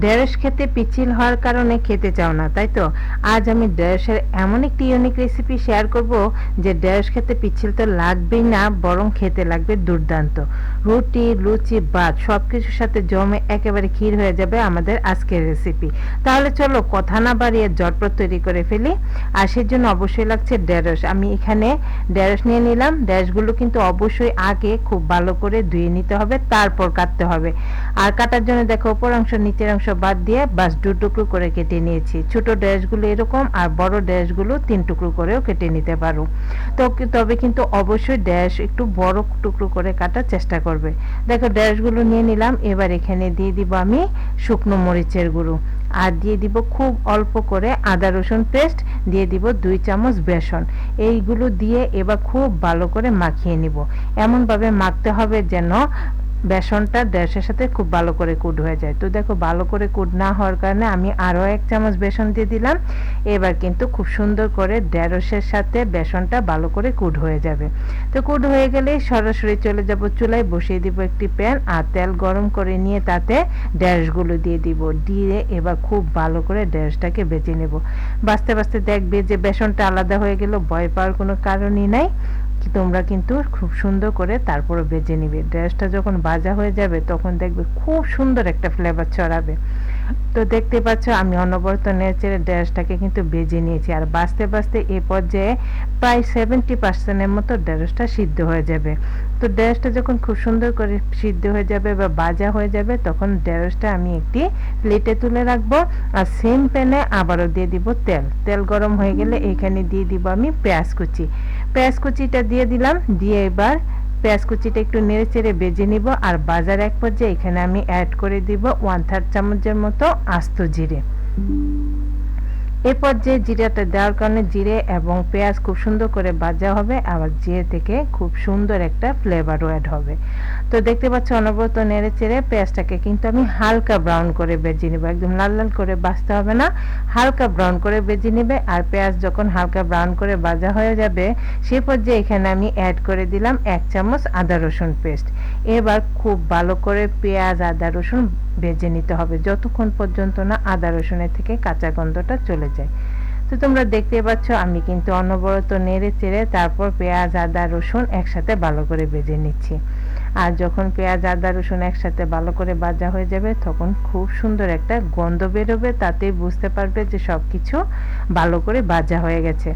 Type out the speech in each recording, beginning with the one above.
ঢেঁড়স খেতে পিচ্ছিল হওয়ার কারণে খেতে চাও না, তাই তো? আজ আমি ঢেঁড়সের এমন একটি ইউনিক রেসিপি শেয়ার করব যে ঢেঁড়স খেতে পিচ্ছিল তো লাগবেই না, বরং খেতে লাগবে দুর্দান্ত। রুটি, লুচি, ভাত সব কিছুর সাথে জমে একেবারে ক্ষীর হয়ে যাবে আমাদের আজকের রেসিপি। তাহলে চলো কথা না বাড়িয়ে ঝটপট তৈরি করে ফেলি। আর সেই জন্য অবশ্যই লাগছে ঢেঁড়স। আমি এখানে ঢেঁড়স নিয়ে নিলাম। ঢেঁড়সগুলো কিন্তু অবশ্যই আগে খুব ভালো করে ধুয়ে নিতে হবে, তারপর কাটতে হবে। আর কাটার জন্য দেখো উপর অংশ নিচের অংশ বাদ দিয়ে বাস দু টুকরো করে কেটে নিয়েছি। ছোট ড্যাশগুলো এরকম, আর বড় ড্যাশগুলো 3 টুকরো করেও কেটে নিতে পারো। তো তবে কিন্তু অবশ্যই ড্যাশ একটু বড় টুকরো করে কাটার চেষ্টা করবে। দেখো ড্যাশগুলো নিয়ে নিলাম। এবার এখানে দিয়ে দিব আমি শুকনো মরিচের গুঁড়ো, আর দিয়ে দিব খুব অল্প করে আদা রসুন পেস্ট, দিয়ে দিব 2 চামচ বেসন। এইগুলো দিয়ে এবার খুব ভালো করে মাখিয়ে নিব। এমনভাবে মাখতে হবে যেন বেসনটা ঢেঁড়সের সাথে খুব ভালো করে কুট হয়ে যায়। তো দেখো ভালো করে কুট না হওয়ার কারণে আমি আরও 1 চামচ বেসন দিয়ে দিলাম। এবার কিন্তু খুব সুন্দর করে ঢেঁড়সের সাথে বেসনটা ভালো করে কুট হয়ে যাবে। তো কুট হয়ে গেলে সরাসরি চলে যাব চুলায়, বসিয়ে দিব একটি প্যান, আর তেল গরম করে নিয়ে তাতে ঢেঁড়সগুলো দিয়ে দিব। দিয়ে এবার খুব ভালো করে ঢেঁড়সটাকে ভেজে নেব। বাঁচতে বাঁচতে দেখবে যে বেসনটা আলাদা হয়ে গেল, ভয় পাওয়ার কোনো কারণই নাই। তোমরা কিন্তু খুব সুন্দর করে তারপরে ভেজে নিবে। ঢেঁড়সটা যখন ভাজা হয়ে যাবে তখন দেখবে খুব সুন্দর একটা ফ্লেভার ছড়াবে। তো দেখতে পাচ্ছ আমি অনবরত নেড়েচেড়ে ঢেঁড়সটাকে কিন্তু ভেজে নিয়েছি। আর বাঁচতে বাঁচতে এই পর্যায়ে প্রায় 70% মতো ঢেঁড়সটা সিদ্ধ হয়ে যাবে। তো ঢেঁড়সটা যখন খুব সুন্দর করে সিদ্ধ হয়ে যাবে বা ভাজা হয়ে যাবে, তখন ঢেঁড়সটা আমি একটি প্লেটে তুলে রাখবো। আর সেম প্যানে আবারও দিয়ে দিব তেল। তেল গরম হয়ে গেলে এখানে দিয়ে দিব আমি পেঁয়াজ কুচি। পেঁয়াজ কুচিটা দিয়ে দিলাম। দিয়ে এবার পেঁয়াজ কুচিটা একটু নেড়ে চেড়ে ভেজে নিব। আর বাজার এক পর্যায়ে এখানে আমি অ্যাড করে দিব 1/3 চামচের মতো আস্ত জিরে। এ পর্যায়ে জিরাটা দেওয়ার কারণে জিরে এবং পেঁয়াজ খুব সুন্দর করে ভাজা হবে, আবার জিরে থেকে খুব সুন্দর একটা ফ্লেভারও অ্যাড হবে। তো দেখতে পাচ্ছ অনবরত নেড়ে চেড়ে পেঁয়াজটাকে কিন্তু আমি হালকা ব্রাউন করে ভেজে নেব। একদম লাল লাল করে ভাজতে হবে না, হালকা ব্রাউন করে ভেজে নেবে। আর পেঁয়াজ যখন হালকা ব্রাউন করে ভাজা হয়ে যাবে, সেই পর্যায়ে এখানে আমি অ্যাড করে দিলাম 1 চামচ আদা রসুন পেস্ট। এবার খুব ভালো করে পেঁয়াজ আদা রসুন ভেজে নিতে হবে, যতক্ষণ পর্যন্ত না আদা রসুনের থেকে কাঁচা গন্ধটা চলে যায়। তো তোমরা দেখতে পাচ্ছ আমি কিন্তু অনবরত নেড়ে চেড়ে তারপর পেঁয়াজ আদা রসুন একসাথে ভালো করে ভেজে নিচ্ছি। আর যখন পেঁয়াজ আদা রসুন একসাথে ভালো করে ভাজা হয়ে যাবে, তখন খুব সুন্দর একটা গন্ধ বেরোবে। তাতেই বুঝতে পারবে যে সব কিছু ভালো করে ভাজা হয়ে গেছে।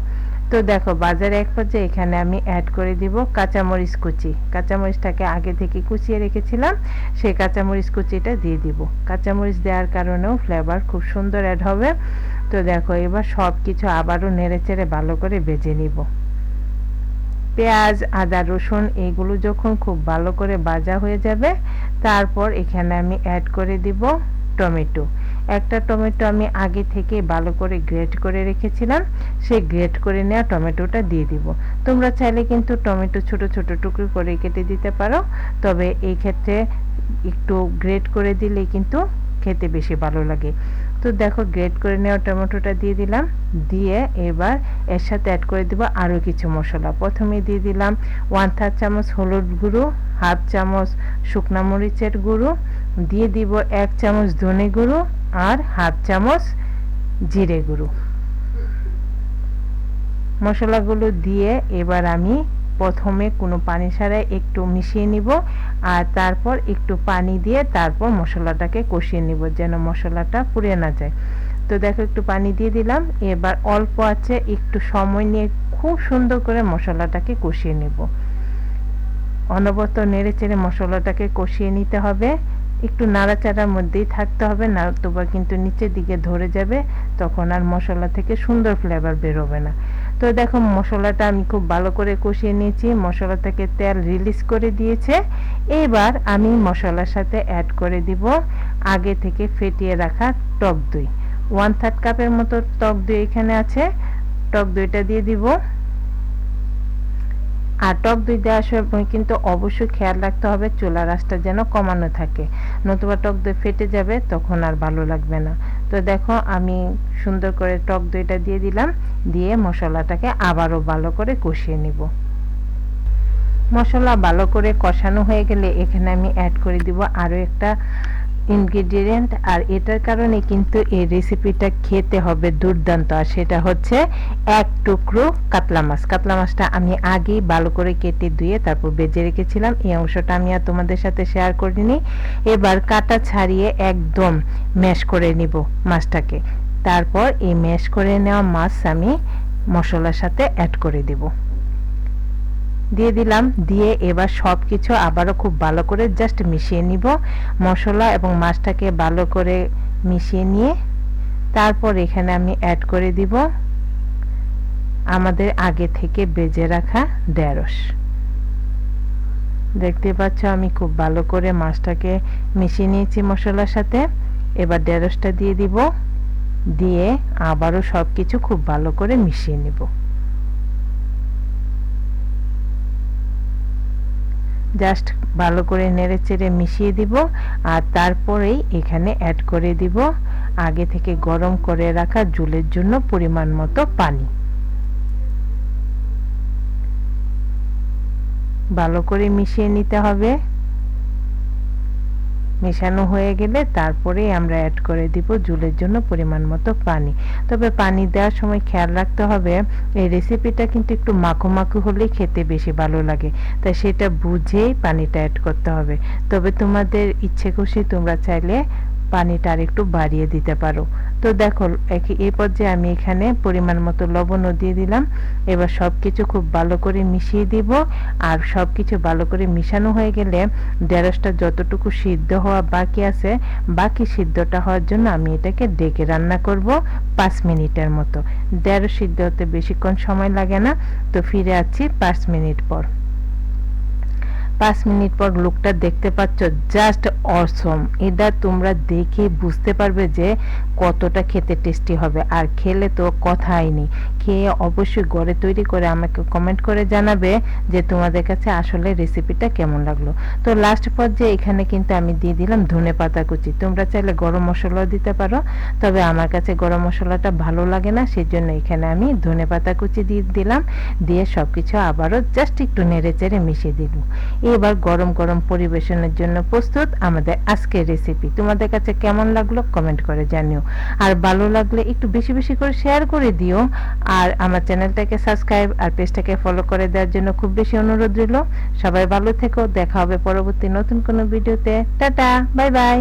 তো দেখো বাজারে এক পর্যায়ে এখানে আমি অ্যাড করে দিব কাঁচামরিচ কুচি। কাঁচামরিচটাকে আগে থেকে কুচিয়ে রেখেছিলাম, সেই কাঁচামরিচ কুচিটা দিয়ে দিব। কাঁচামরিচ দেওয়ার কারণেও ফ্লেভার খুব সুন্দর অ্যাড হবে। তো দেখো এবার সব কিছু আবারও নেড়ে চেড়ে ভালো করে ভেজে নিব। পেঁয়াজ আদা রসুন এগুলো যখন খুব ভালো করে ভাজা হয়ে যাবে, তারপর এখানে আমি অ্যাড করে দিব টমেটো। একটা টমেটো আমি আগে থেকে ভালো করে গ্রেট করে রেখেছিলাম, সেই গ্রেট করে নেওয়া টমেটোটা দিয়ে দিব। তোমরা চাইলে কিন্তু টমেটো ছোট ছোট টুকরো করে কেটে দিতে পারো, তবে এই ক্ষেত্রে একটু গ্রেট করে দিলে কিন্তু খেতে বেশি ভালো লাগে। তো দেখো গ্রেট করে নেওয়া টমেটোটা দিয়ে দিলাম। দিয়ে এবার এর সাথে অ্যাড করে দিব আরও কিছু মশলা। প্রথমে দিয়ে দিলাম 1/3 চামচ হলুদ গুঁড়ো, 1/2 চামচ শুকনা মরিচের গুঁড়ো, দিয়ে দিব 1 চামচ ধনে গুঁড়ো, আর 1/2 চামচ জিরে গুঁড়ো। মশলাগুলো দিয়ে এবার আমি প্রথমে কোনো পানি ছাড়াই একটু মিশিয়ে নিব, আর তারপর একটু পানি দিয়ে তারপর মশলাটাকে কষিয়ে নিব, যেন মশলাটা পুড়ে না যায়। তো দেখো একটু পানি দিয়ে দিলাম। এবার অল্প আছে একটু সময় নিয়ে খুব সুন্দর করে মশলাটাকে কষিয়ে নেব। অনবরত নেড়ে চেড়ে মশলাটাকে কষিয়ে নিতে হবে। একটু নাড়াচাড়ার মধ্যেই থাকতে হবে, নতুবা কিন্তু নিচের দিকে ধরে যাবে, তখন আর মশলা থেকে সুন্দর ফ্লেভার বেরোবে না। তো দেখো মশলাটা আমি খুব ভালো করে কষিয়ে নিয়েছি, মশলা থেকে তেল রিলিজ করে দিয়েছে। এবার আমি মশলার সাথে অ্যাড করে দিব আগে থেকে ফেটিয়ে রাখা টক দই। 1/3 কাপের মতো টক দই এখানে আছে। টক দইটা দিয়ে দিব। আর টক দই দেওয়ার সময় কিন্তু অবশ্যই খেয়াল রাখতে হবে চুলার আঁচটা যেন কমানো থাকে, নতুবা টক দই ফেটে যাবে, তখন আর ভালো লাগবে না। তো দেখো আমি সুন্দর করে টক দইটা দিয়ে দিলাম। দিয়ে মশলাটাকে আবারও ভালো করে কষিয়ে নিব। মশলা ভালো করে কষানো হয়ে গেলে এখানে আমি অ্যাড করে দিব আরও একটা ইনগ্রেডিয়েন্ট, আর এটার কারণে কিন্তু এই রেসিপিটা খেতে হবে দুর্দান্ত। আর সেটা হচ্ছে এক টুকরো কাতলা মাছ। কাতলা মাছটা আমি আগেই ভালো করে কেটে ধুয়ে তারপর ভেজে রেখেছিলাম, এই অংশটা আমি আর তোমাদের সাথে শেয়ার করিনি। এবার কাটা ছাড়িয়ে একদম ম্যাশ করে নিব মাছটাকে। তারপর এই ম্যাশ করে নেওয়া মাছ আমি মশলার সাথে অ্যাড করে দেব, দিয়ে দিলাম। দিয়ে এবার সব কিছু আবারও খুব ভালো করে জাস্ট মিশিয়ে নিব। মশলা এবং মাছটাকে ভালো করে মিশিয়ে নিয়ে তারপর এখানে আমি অ্যাড করে দিব আমাদের আগে থেকে ভেজে রাখা ঢেঁড়স। দেখতে পাচ্ছ আমি খুব ভালো করে মাছটাকে মিশিয়ে নিয়েছি মশলার সাথে। এবার ঢেঁড়সটা দিয়ে দিব, দিয়ে আবারও সব কিছু খুব ভালো করে মিশিয়ে নিব। জাস্ট ভালো করে নেড়েচেড়ে মিশিয়ে দিব। আর তারপরেই এখানে অ্যাড করে দিব আগে থেকে গরম করে রাখা ঝোলের জন্য পরিমাণ মতো পানি। ভালো করে মিশিয়ে নিতে হবে। মেশানো হয়ে গেলে তারপরেই আমরা অ্যাড করে দিব ঝোলের জন্য পরিমাণ মতো পানি। তবে পানি দেওয়ার সময় খেয়াল রাখতে হবে এই রেসিপিটা কিন্তু একটু মাখো মাখো হলেই খেতে বেশি ভালো লাগে, তাই সেটা বুঝেই পানিটা অ্যাড করতে হবে। তবে তোমাদের ইচ্ছে খুশি তোমরা চাইলে পানিটা আর একটু বাড়িয়ে দিতে পারো। তো দেখো এই পর্যায়ে আমি এখানে পরিমাণ মতো লবণও দিয়ে দিলাম। এবার সব কিছু খুব ভালো করে মিশিয়ে দিব। আর সব কিছু ভালো করে মিশানো হয়ে গেলে ঢেঁড়সটা যতটুকু সিদ্ধ হওয়া বাকি আছে বাকি সিদ্ধটা হওয়ার জন্য আমি এটাকে ডেকে রান্না করব 5 মিনিটের মতো। ঢেঁড়স সিদ্ধ হতে বেশিক্ষণ সময় লাগে না। তো ফিরে আসছি 5 মিনিট পর। 5 মিনিট পর লুকটা দেখতে পাচ্ছ, জাস্ট অসম। এটা তোমরা দেখে বুঝতে পারবে যে কতটা খেতে টেস্টি হবে। আর খেলে তো কথাই নেই। খেয়ে অবশ্যই ঘরে তৈরি করে আমাকে কমেন্ট করে জানাবে যে তোমাদের কাছে আসলে রেসিপিটা কেমন লাগলো। তো লাস্ট পর্যায়ে এখানে কিন্তু আমি দিয়ে দিলাম ধনেপাতা কুচি। তোমরা চাইলে গরম মশলাও দিতে পারো, তবে আমার কাছে গরম মশলাটা ভালো লাগে না, সেজন্য এখানে আমি ধনেপাতা কুচি দিয়ে দিলাম। দিয়ে সব কিছু আবারও জাস্ট একটু নেড়েচেড়ে মিশিয়ে দিব। এবার গরম গরম পরিবেশনের জন্য প্রস্তুত আমাদের আজকের রেসিপি। তোমাদের কাছে কেমন লাগলো কমেন্ট করে জানিও। আর ভালো লাগলে একটু বেশি বেশি করে শেয়ার করে দিও। আর আমার চ্যানেলটাকে সাবস্ক্রাইব আর পেজটাকে ফলো করে দেওয়ার জন্য খুব বেশি অনুরোধ রইল। সবাই ভালো থেকো, দেখা হবে পরবর্তী নতুন কোনো ভিডিওতে। Tata, bye bye.